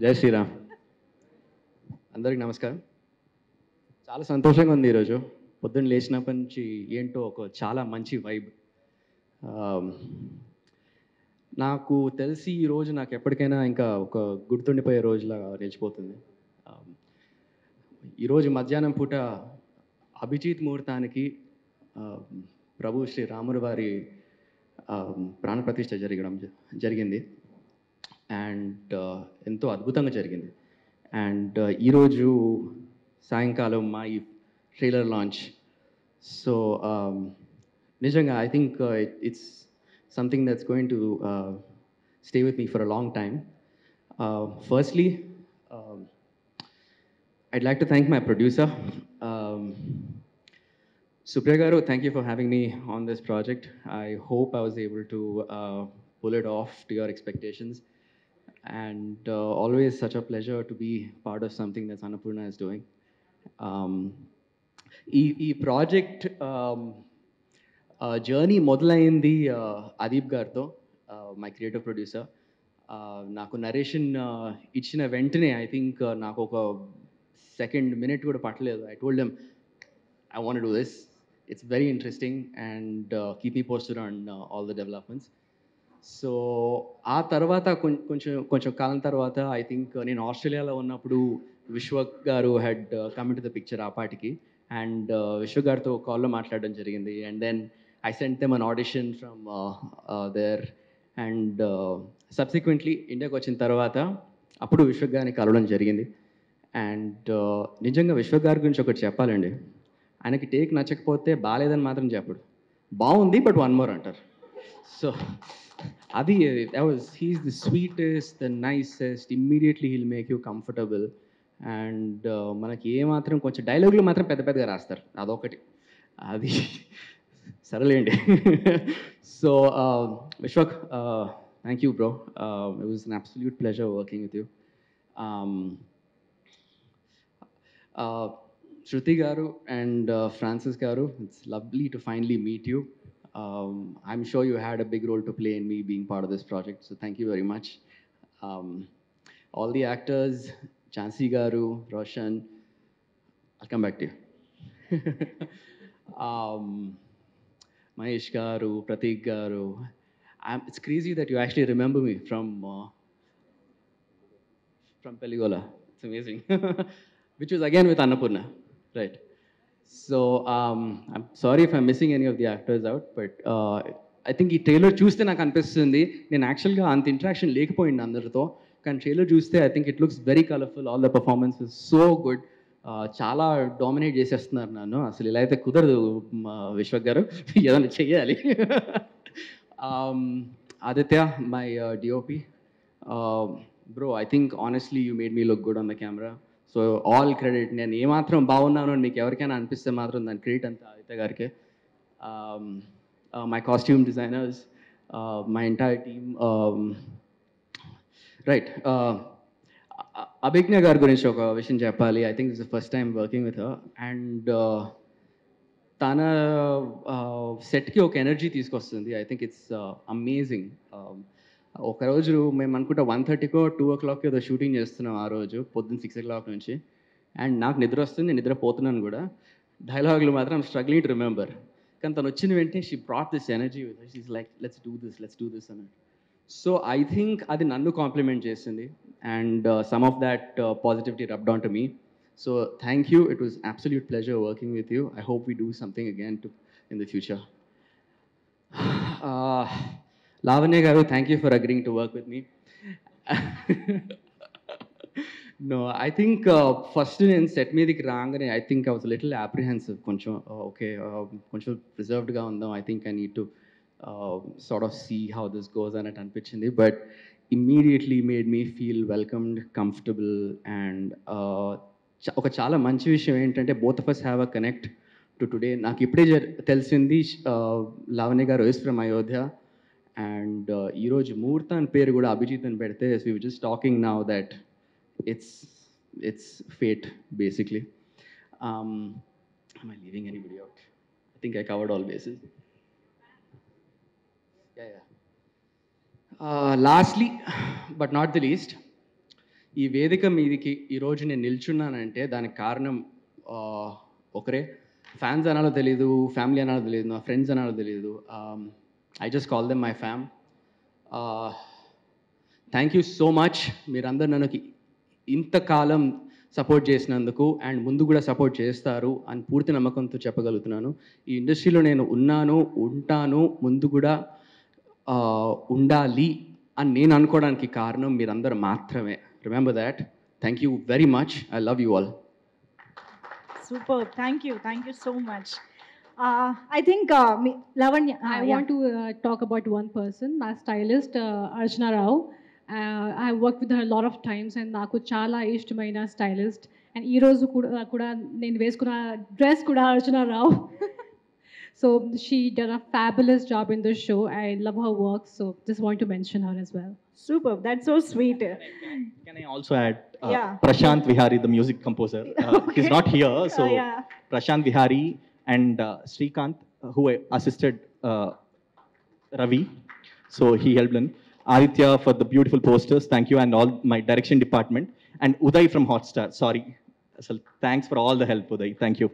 జై శ్రీరామ్. అందరికి నమస్కారం. చాలా సంతోషంగా ఉంది ఈరోజు. పొద్దున్న లేచినప్పటి నుంచి ఏంటో ఒక చాలా మంచి వైబ్. నాకు తెలిసి ఈరోజు నాకు ఎప్పటికైనా ఇంకా ఒక గుర్తుండిపోయే రోజులాగా నిలిచిపోతుంది. ఈరోజు మధ్యాహ్నం పూట అభిజిత్ ముహూర్తానికి ప్రభు శ్రీ రాముల వారి ప్రాణప్రతిష్ఠ జరిగింది. అండ్ ఎంతో అద్భుతంగా జరిగింది. అండ్ ఈరోజు సాయంకాలం మా ఈ ట్రైలర్ లాంచ్. సో నిజంగా I think it's something that's going to stay with me for a long time. Firstly I'd like to thank my producer, Supriya Garu. Thank you for having me on this project. I hope I was able to pull it off to your expectations. And always such a pleasure to be part of something that Annapurna is doing. ఈ project journey మొదలైంది అదీప్ గారితో, my creative producer. నాకు narration ఇచ్చిన వెంటనే I think నాకు ఒక second minute కూడా పట్టలేదు. I told them I want do this, it's very interesting and keep me posted on all the developments. So ఆ తర్వాత కొంచెం కాలం తర్వాత ఐ థింక్ నేను ఆస్ట్రేలియాలో ఉన్నప్పుడు Vishwa garu had come into the picture ఆ పాటికి. అండ్ విశ్వ గారితో కాల్లో మాట్లాడడం జరిగింది. And then I sent them an audition from there. And subsequently ఇండియాకి వచ్చిన తర్వాత అప్పుడు విశ్వ గారిని కలవడం జరిగింది. అండ్ నిజంగా విశ్వ గారి గురించి ఒకటి చెప్పాలండి. ఆయనకి టేక్ నచ్చకపోతే బాగాలేదని మాత్రం చెప్పడు, బాగుంది బట్ వన్ మోర్ అంటారు. సో అది he's the sweetest, the nicest. Immediately he'll make you comfortable. And మనకి ఏమాత్రం కొంచెం డైలాగులు మాత్రం పెద్ద పెద్దగా రాస్తారు, అదొకటి. అది సరేలేండి. So Vishwak, thank you bro. It was an absolute pleasure working with you. Shruti Garu and Francis Garu, it's lovely to finally meet you. I'm sure you had a big role to play in me being part of this project, so thank you very much. All the actors, Chansi Garu, Roshan, I'll come back to you. Mahesh Garu, Pratik Garu. It's crazy that you actually remember me from Peligola. It's amazing. Which was again with Annapurna, right? So I'm sorry if I'm missing any of the actors out, but I think ఈ trailer చూస్తే నాకు అనిపిస్తుంది నేను యాక్చువల్గా అంత interaction లేకపోయింది అందరితో, కానీ ట్రైలర్ చూస్తే I think it looks very colourful. All the performance is so good. చాలా డామినేట్ చేసేస్తున్నారు నన్ను. అసలు ఇలా అయితే కుదరదు విశ్వక్ గారు, ఏదైనా చెయ్యాలి. Aditya, my DOP, bro, I think honestly you made me look good on the camera. So all credit. నేను ఏమాత్రం బాగున్నాను అని మీకు ఎవరికైనా అనిపిస్తే మాత్రం దాని క్రెడిట్ అంతా ఆదిత్య గారికి. My costume designers, my entire team. Right, Abhigna గారి గురించి ఒక విషయం చెప్పాలి. I think it's the first time working with her. And తన సెట్కి ఒక ఎనర్జీ తీసుకొస్తుంది. I think it's amazing. ఒకరోజు మేము అనుకుంటా 1:30కో 2 ఏదో షూటింగ్ చేస్తున్నాం ఆ రోజు, పొద్దున్న 6 o'clock నుంచి. అండ్ నాకు నిద్ర వస్తుంది, నేను నిద్రపోతున్నాను కూడా. డైలాగులు మాత్రం స్ట్రగ్లింగ్ టు రిమెంబర్. కానీ తను వచ్చిన వెంటనే she brought this energy with her. She is like let's do this అన్నట్టు. సో ఐ థింక్ అది నన్ను కాంప్లిమెంట్ చేసింది. And some of that positivity rubbed on to me. So thank you. It was absolute pleasure working with you. I hope we do something again in the future. Lavanya Garu, thank you for agreeing to work with me. No, I think first in set meediki raangane I think I was a little apprehensive. Koncham okay, koncham reserved ga undam. I think I need to sort of see how this goes and it anpichindi, but immediately made me feel welcomed, comfortable. And oka chaala manchi vishayam entante both of us have a connect to today. Naaku ippade telisindi Lavanya Garu is from Ayodhya. And ఈరోజు ముహూర్తం అని పేరు కూడా అభిజిత్ అని పెడితే we were just talking now that it's fate basically. am I leaving anybody out? I think I covered all bases. Yeah. Lastly but not the least, ఈ వేదిక మీదికి ఈరోజు నేను నిల్చున్నానంటే దానికి కారణం ఒకరే. ఫ్యాన్స్ అనాలో తెలీదు, ఫ్యామిలీ అనాలో తెలియదు, నా ఫ్రెండ్స్ అనాలో తెలియదు. I just call them my fam. Thank you so much. మీరందరూ నన్ను ఇంతకాలం సపోర్ట్ చేసినందుకు అండ్ ముందు కూడా సపోర్ట్ చేస్తారు అని పూర్తి నమ్మకంతో చెప్పగలుగుతున్నాను. ఈ ఇండస్ట్రీలో నేను ఉన్నాను, ఉంటాను, ముందు కూడా ఉండాలి అని నేను అనుకోవడానికి కారణం మీరందరూ మాత్రమే. Remember that. Thank you very much. I love you all. Super. Thank you. Thank you so much. I think Lavanya. I want to talk about one person, my stylist, Archana Rao. I have worked with her a lot of times, and నాకు చాలా ఇష్టమైన stylist. And ఈరోజు కూడా నేను వేసుకున్న dress కూడా అర్చనా రావు. So she done a fabulous job in the show. I love her work, so just want to mention her as well. Super. That's so sweet. Can I also add Prashant Vihari, the music composer? Okay. He's not here, so Yeah. Prashant Vihari and Srikanth, who assisted Ravi, so he helped in. Aditya for the beautiful posters, thank you, and all my direction department, and Uday from Hotstar. Sorry, so thanks for all the help, Uday. Thank you.